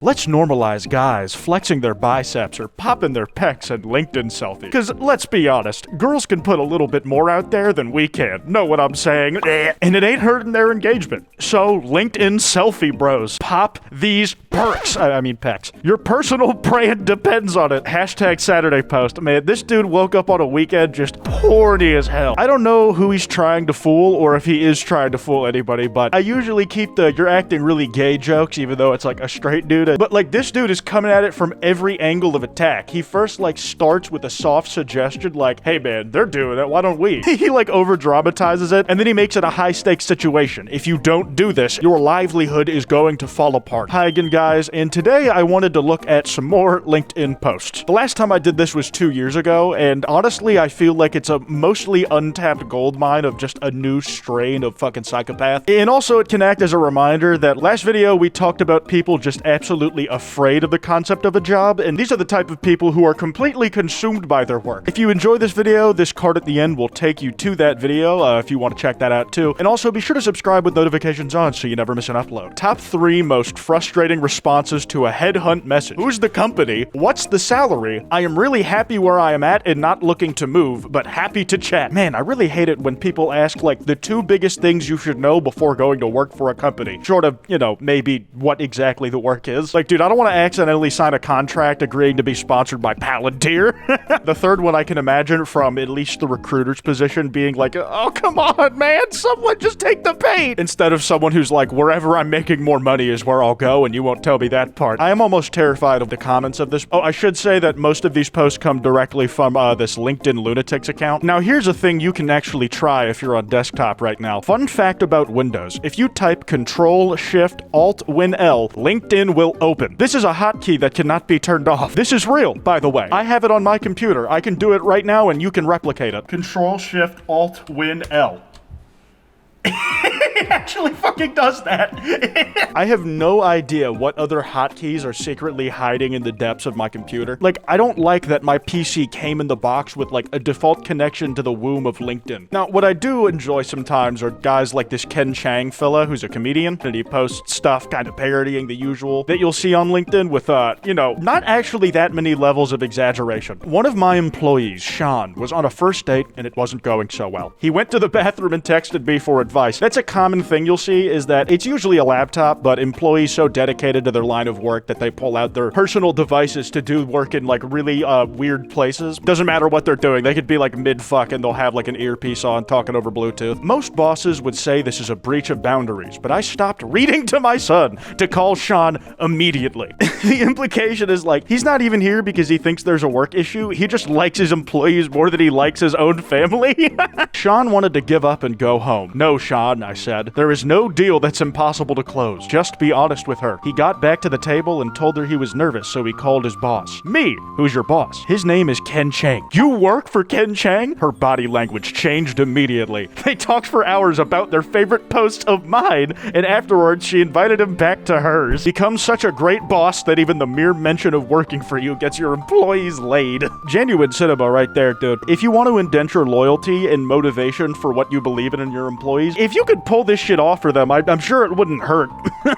Let's normalize guys flexing their biceps or popping their pecs in LinkedIn selfies. Cause let's be honest, girls can put a little bit more out there than we can. Know what I'm saying? And it ain't hurting their engagement. So LinkedIn selfie bros, pop these perks. I mean pecs. Your personal brand depends on it. Hashtag Saturday post. Man, this dude woke up on a weekend just horny as hell. I don't know who he's trying to fool or if he is trying to fool anybody, but I usually keep the you're acting really gay jokes, even though it's like a straight dude. But like this dude is coming at it from every angle of attack. He first like starts with a soft suggestion like, hey man, they're doing it, why don't we? He like over dramatizes it and then he makes it a high stakes situation. If you don't do this, your livelihood is going to fall apart. Hi again guys, and today I wanted to look at some more LinkedIn posts. The last time I did this was 2 years ago, and honestly I feel like it's a mostly untapped goldmine of just a new strain of fucking psychopath. And also it can act as a reminder that last video we talked about people just absolutely afraid of the concept of a job, and these are the type of people who are completely consumed by their work. If you enjoy this video, this card at the end will take you to that video if you want to check that out too. And also be sure to subscribe with notifications on so you never miss an upload. Top 3 most frustrating responses to a headhunt message. Who's the company? What's the salary? I am really happy where I am at and not looking to move, but happy to chat. Man, I really hate it when people ask like the 2 biggest things you should know before going to work for a company. Short of, you know, maybe what exactly the work is. Like, dude, I don't want to accidentally sign a contract agreeing to be sponsored by Palantir. The third one I can imagine from at least the recruiter's position being like, oh, come on, man, someone just take the bait. Instead of someone who's like, wherever I'm making more money is where I'll go, and you won't tell me that part. I am almost terrified of the comments of this. Oh, I should say that most of these posts come directly from this LinkedIn Lunatics account. Now, here's a thing you can actually try if you're on desktop right now. Fun fact about Windows. If you type Control-Shift-Alt-Win-L, LinkedIn will open. This is a hotkey that cannot be turned off. This is real, by the way. I have it on my computer. I can do it right now and you can replicate it. Control-Shift-Alt-Win-L. It actually fucking does that. I have no idea what other hotkeys are secretly hiding in the depths of my computer. Like, I don't like that my PC came in the box with like a default connection to the womb of LinkedIn. Now, what I do enjoy sometimes are guys like this Ken Chang fella who's a comedian, and he posts stuff kind of parodying the usual that you'll see on LinkedIn with, you know, not actually that many levels of exaggeration. One of my employees, Sean, was on a first date and it wasn't going so well. He went to the bathroom and texted me for advice. That's a common thing you'll see, is that it's usually a laptop, but employees so dedicated to their line of work that they pull out their personal devices to do work in like really weird places. Doesn't matter what they're doing. They could be like mid-fuck and they'll have like an earpiece on talking over Bluetooth. Most bosses would say this is a breach of boundaries, but I stopped reading to my son to call Sean immediately. The implication is like, he's not even here because he thinks there's a work issue. He just likes his employees more than he likes his own family. Sean wanted to give up and go home. No, Sean, I said. There is no deal that's impossible to close. Just be honest with her. He got back to the table and told her he was nervous, so he called his boss. Me. Who's your boss? His name is Ken Chang. You work for Ken Chang? Her body language changed immediately. They talked for hours about their favorite posts of mine, and afterwards she invited him back to hers. Become such a great boss that even the mere mention of working for you gets your employees laid. Genuine cinema right there, dude. If you want to indenture loyalty and motivation for what you believe in your employees, if you could pull this shit off for them, I'm sure it wouldn't hurt.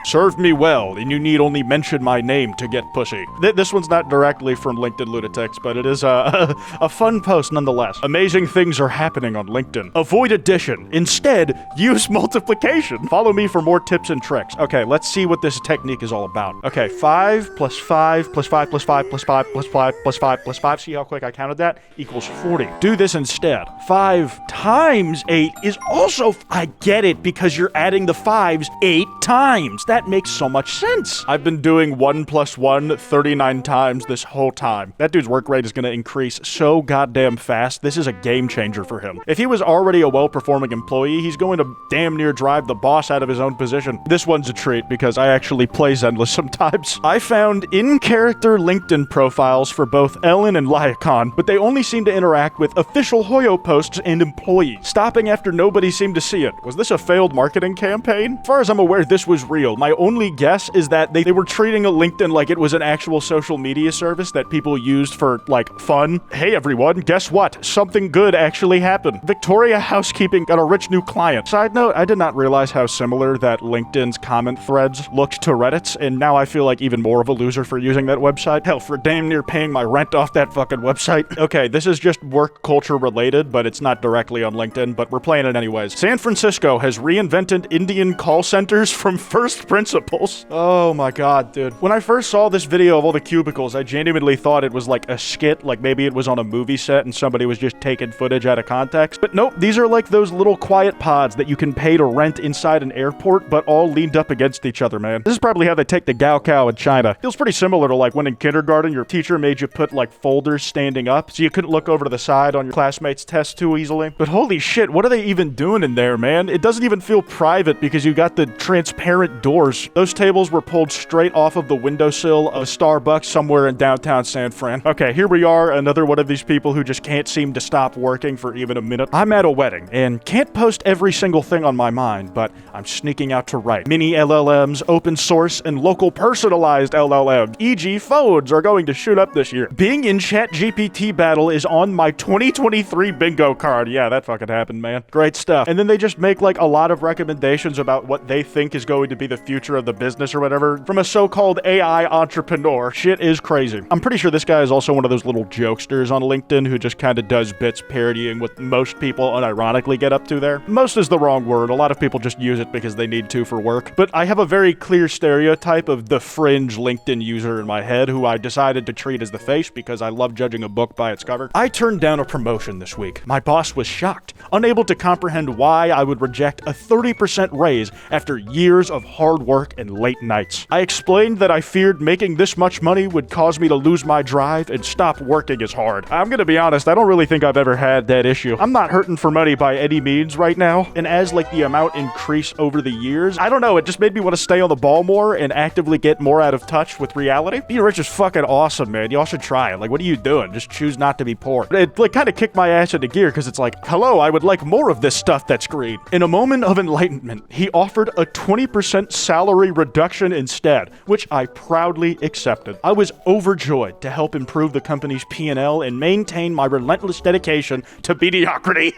Serve me well, and you need only mention my name to get pussy. This one's not directly from LinkedIn Lunatics, but it is a fun post nonetheless. Amazing things are happening on LinkedIn. Avoid addition. Instead, use multiplication. Follow me for more tips and tricks. Okay, let's see what this technique is all about. Okay, 5 plus 5 plus 5 plus 5 plus 5 plus 5 plus 5 plus 5. See how quick I counted that? Equals 40. Do this instead. 5 times 8 is also... I get it, because you're adding the 5s 8 times. That makes so much sense. I've been doing 1 plus 1 39 times this whole time. That dude's work rate is going to increase so goddamn fast. This is a game changer for him. If he was already a well-performing employee, he's going to damn near drive the boss out of his own position. This one's a treat because I actually play Zenless sometimes. I found in-character LinkedIn profiles for both Ellen and Lyacon, but they only seem to interact with official Hoyo posts and employees, stopping after nobody seemed to see it. Was this a failed marketing campaign? As far as I'm aware, this was real. My only guess is that they were treating a LinkedIn like it was an actual social media service that people used for, like, fun. Hey everyone, guess what? Something good actually happened. Victoria Housekeeping got a rich new client. Side note, I did not realize how similar that LinkedIn's comment threads looked to Reddit's, and now I feel like even more of a loser for using that website. Hell, for damn near paying my rent off that fucking website. Okay, this is just work culture related, but it's not directly on LinkedIn, but we're playing it anyways. San Francisco has reinvented Indian call centers from first principles. Oh my god, dude. When I first saw this video of all the cubicles, I genuinely thought it was like a skit, like maybe it was on a movie set and somebody was just taking footage out of context. But nope, these are like those little quiet pods that you can pay to rent inside an airport, but all leaned up against each other, man. This is probably how they take the Gaokao in China. Feels pretty similar to like when in kindergarten your teacher made you put like folders standing up so you couldn't look over to the side on your classmates' test too easily. But holy shit, what are they even doing in there, man? It doesn't even feel private because you got the transparent doors. Those tables were pulled straight off of the windowsill of a Starbucks somewhere in downtown San Fran. Okay, here we are, another one of these people who just can't seem to stop working for even a minute. I'm at a wedding and can't post every single thing on my mind, but I'm sneaking out to write. Mini LLMs, open source, and local personalized LLMs, e.g. phones, are going to shoot up this year. Being in ChatGPT battle is on my 2023 bingo card. Yeah, that fucking happened, man. Great stuff. And then they just make like a lot of recommendations about what they think is going to be the future of the business or whatever from a so-called AI entrepreneur. Shit is crazy. I'm pretty sure this guy is also one of those little jokesters on LinkedIn who just kind of does bits parodying what most people unironically get up to there. Most is the wrong word. A lot of people just use it because they need to for work. But I have a very clear stereotype of the Fringe LinkedIn user in my head who I decided to treat as the face because I love judging a book by its cover. I turned down a promotion this week. My boss was shocked, unable to comprehend why I would reject a 30% raise after years of hard work and late nights. I explained that I feared making this much money would cause me to lose my drive and stop working as hard. I'm gonna be honest, I don't really think I've ever had that issue. I'm not hurting for money by any means right now, and as like the amount increased over the years, I don't know, it just made me want to stay on the ball more and actively get more out of touch with reality. Being rich is fucking awesome, man. Y'all should try it. Like, what are you doing? Just choose not to be poor. It like kind of kicked my ass into gear because it's like, hello, I would like more of this stuff that's green. In a moment of enlightenment, he offered a 20% salary reduction instead, which I proudly accepted. I was overjoyed to help improve the company's P&L and maintain my relentless dedication to mediocrity.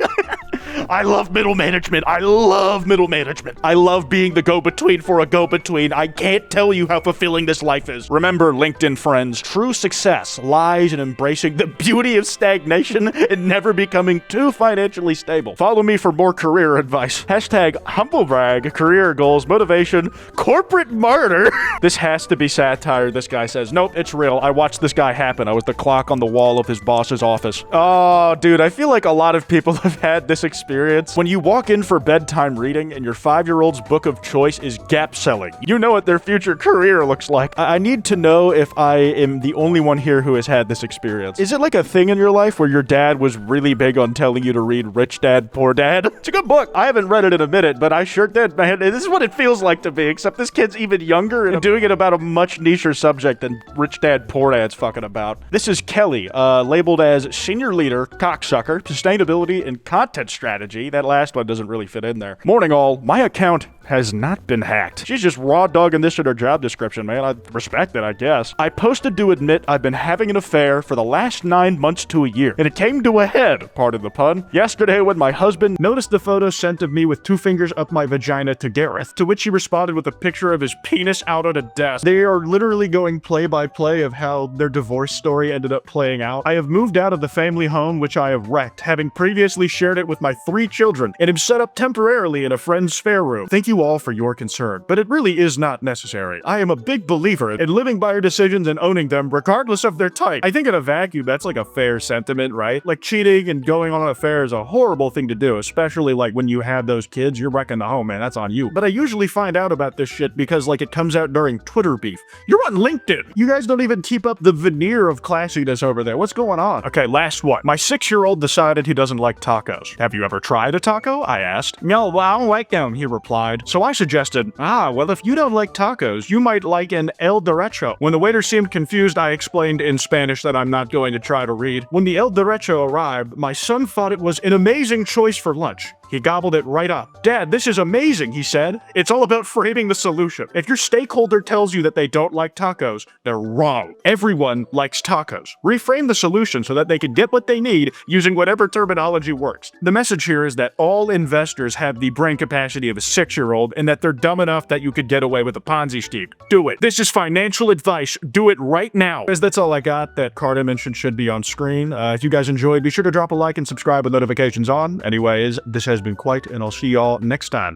I love middle management. I love middle management. I love being the go-between for a go-between. I can't tell you how fulfilling this life is. Remember, LinkedIn friends, true success lies in embracing the beauty of stagnation and never becoming too financially stable. Follow me for more career advice. Hashtag humblebrag, career goals, motivation, corporate martyr. This has to be satire, this guy says. Nope, it's real. I watched this guy happen. I was the clock on the wall of his boss's office. Oh, dude, I feel like a lot of people have had this experience. When you walk in for bedtime reading and your 5-year-old's book of choice is gap selling, you know what their future career looks like. I need to know if I am the only one here who has had this experience. Is it like a thing in your life where your dad was really big on telling you to read Rich Dad, Poor Dad? It's a good book. I haven't read it in a minute, but I sure did, man. This is what it feels like to be, except this kid's even younger and doing it about a much nicher subject than Rich Dad, Poor Dad's fucking about. This is Kelly, labeled as Senior Leader, Cocksucker, Sustainability, and Content Strategy. That last one doesn't really fit in there. Morning all, my account has not been hacked. She's just raw dogging this in her job description, man. I respect it, I guess. I posted to admit I've been having an affair for the last 9 months to a year, and it came to a head, pardon the pun, yesterday when my husband noticed the photo sent of me with 2 fingers up my vagina to Gareth, to which he responded with a picture of his penis out on a desk. They are literally going play by play of how their divorce story ended up playing out. I have moved out of the family home which I have wrecked, having previously shared it with my 3 children, and am set up temporarily in a friend's spare room. Thank you all for your concern, but it really is not necessary. I am a big believer in living by your decisions and owning them regardless of their type. I think in a vacuum that's like a fair sentiment, right? Like cheating and going on an affair is a horrible thing to do, especially like when you have those kids, you're wrecking the home, man, that's on you. But I usually find out about this shit because like it comes out during Twitter beef. You're on LinkedIn. You guys don't even keep up the veneer of classiness over there. What's going on? Okay, last one. My 6-year-old decided he doesn't like tacos. Have you ever tried a taco? I asked. No, well, I don't like them, he replied. So I suggested, well, if you don't like tacos, you might like an El Derecho. When the waiter seemed confused, I explained in Spanish that I'm not going to try to read. When the El Derecho arrived, my son thought it was an amazing choice for lunch. He gobbled it right up. "Dad, this is amazing," he said. "It's all about framing the solution. If your stakeholder tells you that they don't like tacos, they're wrong. Everyone likes tacos. Reframe the solution so that they can get what they need using whatever terminology works." The message here is that all investors have the brain capacity of a 6-year-old and that they're dumb enough that you could get away with a Ponzi scheme. Do it. This is financial advice. Do it right now. Guys, that's all I got. That card I mentioned should be on screen. If you guys enjoyed, be sure to drop a like and subscribe with notifications on. Anyways, this has been Kwite, and I'll see y'all next time.